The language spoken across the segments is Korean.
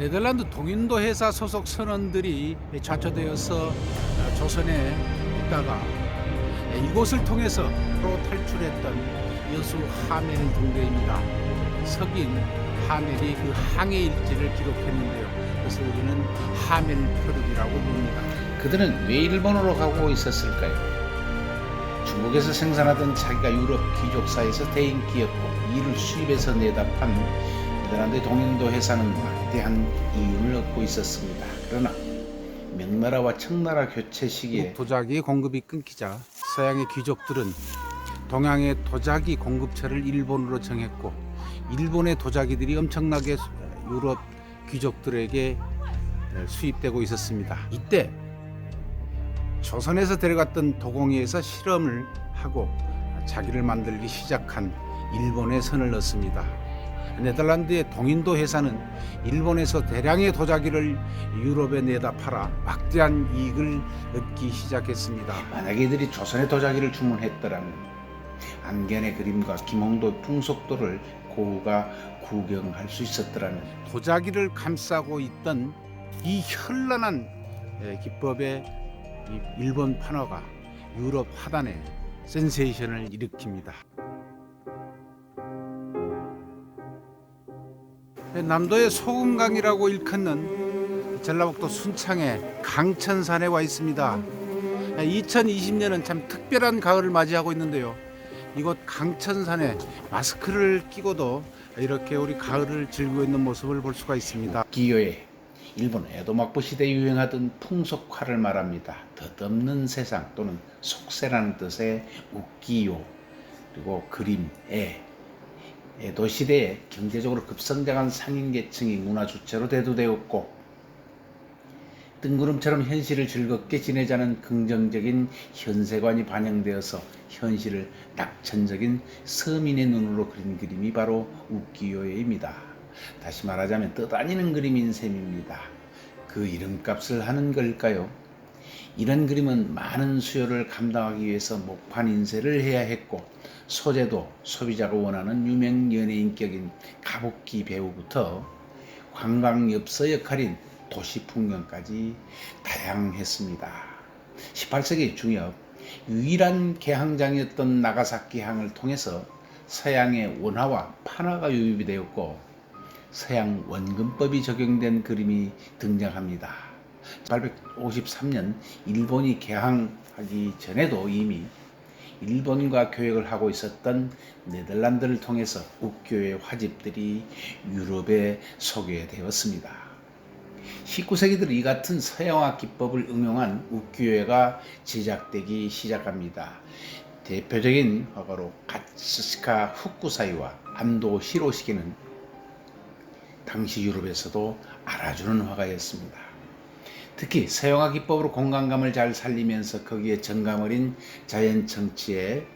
네덜란드 동인도 회사 소속 선원들이 좌초되어서 조선에 있다가 이곳을 통해서 포로 탈출했던 여수 하멜 등대입니다. 석인 하멜이 그 항해 일지를 기록했는데요. 그래서 우리는 하멜 표류기라고 부릅니다. 그들은 왜 일본으로 가고 있었을까요? 중국에서 생산하던 자기가 유럽 귀족사에서 대인기였고 이를 수입해서 내다 판 네덜란드 동인도 회사는 막대한 이윤을 얻고 있었습니다. 그러나 명나라와 청나라 교체 시기에 도자기 공급이 끊기자 서양의 귀족들은 동양의 도자기 공급처를 일본으로 정했고 일본의 도자기들이 엄청나게 유럽 귀족들에게 수입되고 있었습니다. 이때 조선에서 데려갔던 도공이에서 실험을 하고 자기를 만들기 시작한 일본에 선을 넣습니다. 네덜란드의 동인도 회사는 일본에서 대량의 도자기를 유럽에 내다 팔아 막대한 이익을 얻기 시작했습니다. 만약에 이들이 조선의 도자기를 주문했더라면 안견의 그림과 김홍도 풍속도를 고우가 구경할 수 있었더라면 도자기를 감싸고 있던 이 현란한 기법의 일본 판화가 유럽 화단에 센세이션을 일으킵니다. 남도의 소금강이라고 일컫는 전라북도 순창의 강천산에 와 있습니다. 2020년은 참 특별한 가을을 맞이하고 있는데요. 이곳 강천산에 마스크를 끼고도 이렇게 우리 가을을 즐기고 있는 모습을 볼 수가 있습니다. 기요에 일본 에도막부 시대에 유행하던 풍속화를 말합니다. 덧없는 세상 또는 속세라는 뜻의 우기요 그리고 그림에 에도 시대에 경제적으로 급성장한 상인 계층이 문화 주체로 대두되었고 뜬구름처럼 현실을 즐겁게 지내자는 긍정적인 현세관이 반영되어서 현실을 낙천적인 서민의 눈으로 그린 그림이 바로 우기요에입니다. 다시 말하자면 떠다니는 그림인 셈입니다. 그 이름값을 하는 걸까요? 이런 그림은 많은 수요를 감당하기 위해서 목판 인쇄를 해야 했고 소재도 소비자가 원하는 유명 연예인격인 가부키 배우부터 관광엽서 역할인 도시 풍경까지 다양했습니다. 18세기 중엽 유일한 개항장이었던 나가사키 항을 통해서 서양의 원화와 판화가 유입이 되었고 서양 원근법이 적용된 그림이 등장합니다. 1853년 일본이 개항하기 전에도 이미 일본과 교역을 하고 있었던 네덜란드를 통해서 우기요의 화집들이 유럽에 소개되었습니다. 19세기 들 이 같은 서양화 기법을 응용한 우기요가 제작되기 시작합니다. 대표적인 화가로 가츠시카 후쿠사이와 안도 히로시기는 당시 유럽에서도 알아주는 화가였습니다. 특히 서양화 기법으로 공간감을 잘 살리면서 거기에 정감 어린 자연 청치에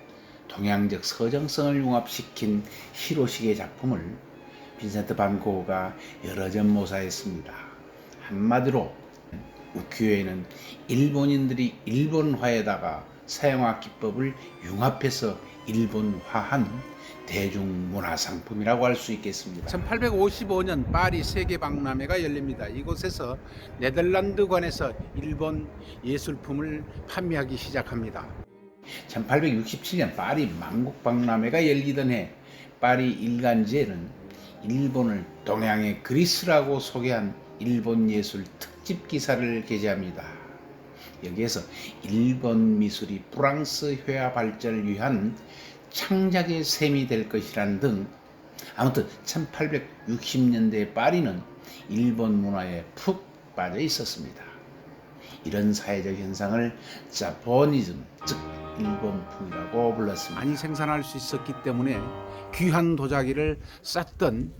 동양적 서정성을 융합시킨 히로시기의 작품을 빈센트 반 고흐가 여러 점 모사했습니다. 한마디로 우기요에는 일본인들이 일본화에다가 서양화 기법을 융합해서 일본화한 대중문화상품이라고 할 수 있겠습니다. 1855년 파리 세계박람회가 열립니다. 이곳에서 네덜란드관에서 일본 예술품을 판매하기 시작합니다. 1867년 파리 만국박람회가 열리던 해 파리 일간지에는 일본을 동양의 그리스라고 소개한 일본 예술 특집 기사를 게재합니다. 여기에서 일본 미술이 프랑스 회화 발전을 위한 창작의 셈이 될 것이라는 등 아무튼 1860년대 파리는 일본 문화에 푹 빠져 있었습니다. 이런 사회적 현상을 자포니즘, 즉 일본풍이라고 불렀습니다. 많이 생산할 수 있었기 때문에 귀한 도자기를 쌌던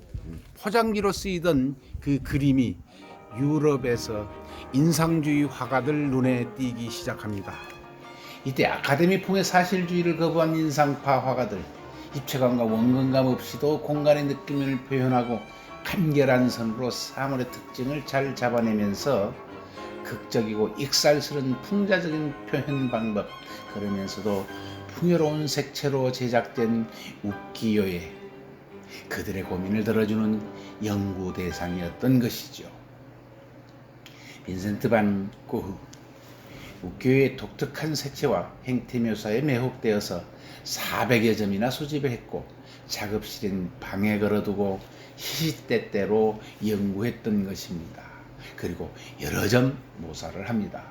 포장지로 쓰이던 그 그림이 유럽에서 인상주의 화가들 눈에 띄기 시작합니다. 이때 아카데미풍의 사실주의를 거부한 인상파 화가들, 입체감과 원근감 없이도 공간의 느낌을 표현하고 간결한 선으로 사물의 특징을 잘 잡아내면서 극적이고 익살스러운 풍자적인 표현 방법, 그러면서도 풍요로운 색채로 제작된 우기요에 그들의 고민을 들어주는 연구 대상이었던 것이죠. 빈센트 반 고흐. 우키요의 독특한 색채와 행태 묘사에 매혹되어서 400여 점이나 소집을 했고 작업실인 방에 걸어두고 시시때때로 연구했던 것입니다. 그리고 여러 점 모사를 합니다.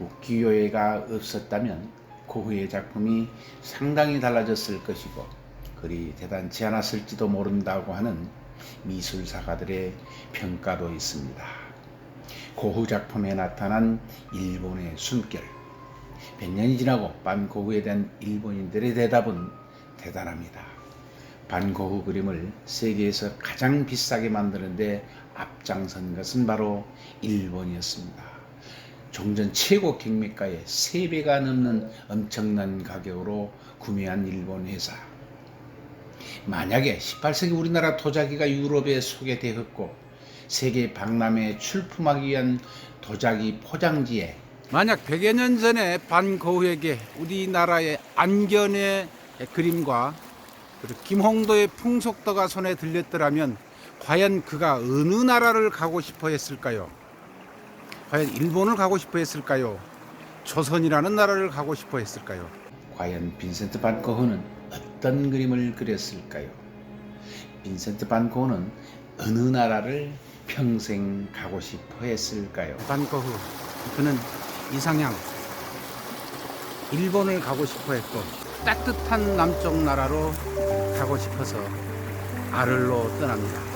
우키요에가 없었다면 고흐의 작품이 상당히 달라졌을 것이고 그리 대단치 않았을지도 모른다고 하는 미술사가들의 평가도 있습니다. 고흐 작품에 나타난 일본의 숨결. 100년이 지나고 반 고흐에 대한 일본인들의 대답은 대단합니다. 반 고흐 그림을 세계에서 가장 비싸게 만드는데 앞장선 것은 바로 일본이었습니다. 종전 최고 경매가의 3배가 넘는 엄청난 가격으로 구매한 일본 회사. 만약에 18세기 우리나라 도자기가 유럽에 소개되었고 세계 박람회에 출품하기 위한 도자기 포장지에 만약 100여 년 전에 반 고흐에게 우리나라의 안견의 그림과 그리고 김홍도의 풍속도가 손에 들렸더라면 과연 그가 어느 나라를 가고 싶어 했을까요? 과연 일본을 가고 싶어 했을까요? 조선이라는 나라를 가고 싶어 했을까요? 과연 빈센트 반 고흐는 어떤 그림을 그렸을까요? 빈센트 반 고흐는 어느 나라를 평생 가고 싶어 했을까요? 반 고흐 그는 이상향 일본을 가고 싶어 했고 따뜻한 남쪽 나라로 가고 싶어서 아를로 떠납니다.